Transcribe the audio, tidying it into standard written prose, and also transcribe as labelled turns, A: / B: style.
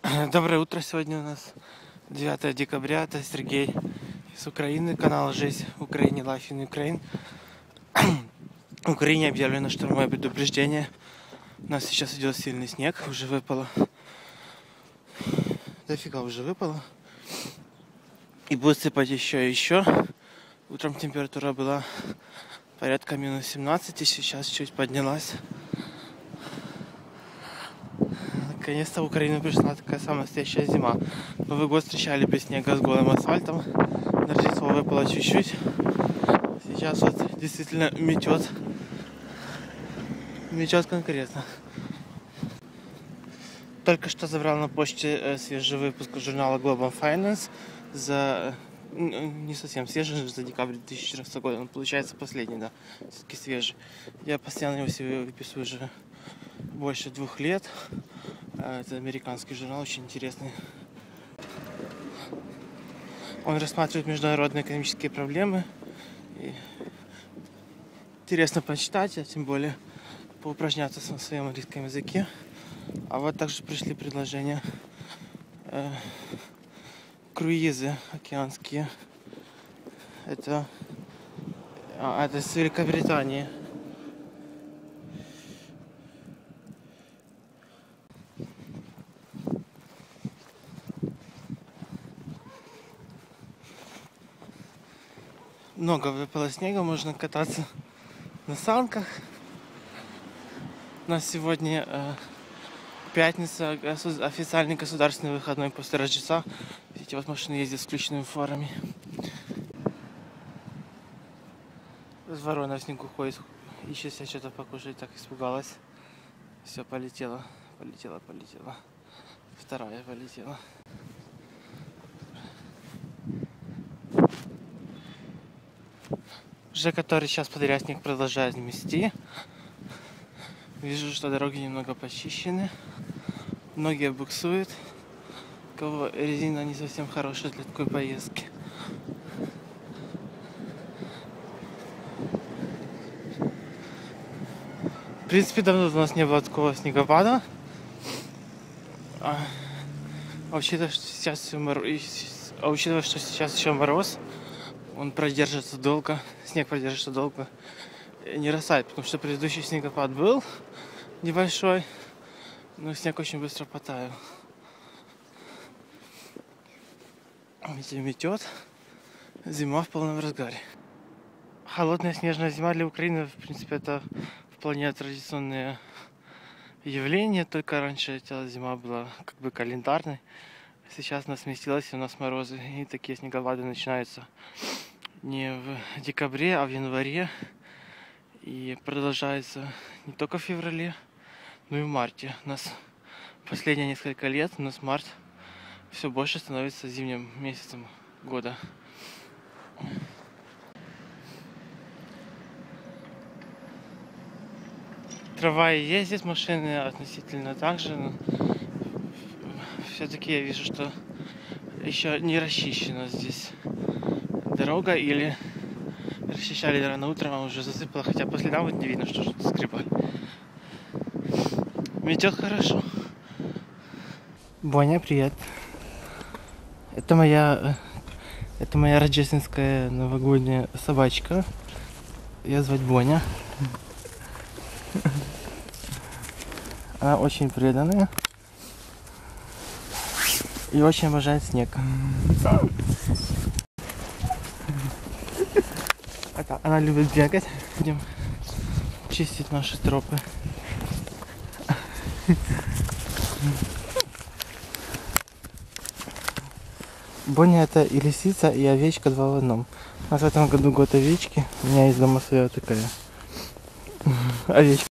A: Доброе утро, сегодня у нас 9 декабря, это Сергей из Украины, канал «Жизнь в Украине, Life in Ukraine». В Украине объявлено штормовое предупреждение. У нас сейчас идет сильный снег, уже выпало. Дофига уже выпало. И будет сыпать еще и еще. Утром температура была порядка минус 17, и сейчас чуть поднялась. Наконец-то в Украину пришла такая самая настоящая зима. Новый год встречали без снега с голым асфальтом. На Рождество выпало чуть-чуть. Сейчас вот действительно метет. Метет конкретно. Только что забрал на почте свежий выпуск журнала Global Finance за... не совсем свежий, за декабрь 2014 года. Он получается последний, да. Все-таки свежий. Я постоянно его себе выписываю уже больше 2 лет. Это американский журнал, очень интересный. Он рассматривает международные экономические проблемы. И интересно почитать, а тем более поупражняться на своем английском языке. А вот также пришли предложения. Круизы океанские. Это с Великобритании. Много выпало снега, можно кататься на санках. У нас сегодня пятница, официальный государственный выходной после Рождества. Эти вот машины ездят с включенными фарами. Ворона в снегу ходит, ищет себе что-то покушать, так испугалась. Все, полетела. Вторая полетела. Уже который час подряд снег продолжает мести. Вижу, что дороги немного почищены. Многие буксуют. У кого резина не совсем хорошая для такой поездки. В принципе, давно у нас не было такого снегопада. Учитывая, что сейчас еще мороз, он продержится долго, снег продержится долго, не растает, потому что предыдущий снегопад был небольшой, но снег очень быстро потаял. Метет, зима в полном разгаре. Холодная снежная зима для Украины, в принципе, это вполне традиционное явление, только раньше эта зима была как бы календарной. Сейчас она сместилась, и у нас морозы, и такие снегопады начинаются не в декабре, а в январе. И продолжается не только в феврале, но и в марте. У нас последние несколько лет, у нас март все больше становится зимним месяцем года. Трава и ездит, машины относительно так же, но все-таки я вижу, что еще не расчищена здесь дорога, или расчищали рано утром, а уже засыпало, хотя по следам вот не видно, что что-то скрипали. Метет хорошо. Боня, привет. Это моя рождественская новогодняя собачка. Ее звать Боня. Она очень преданная и очень обожает снег. Она любит бегать. Будем чистить наши тропы. Боня — это и лисица, и овечка 2 в 1. У нас в этом году год овечки. У меня есть дома своя такая овечка.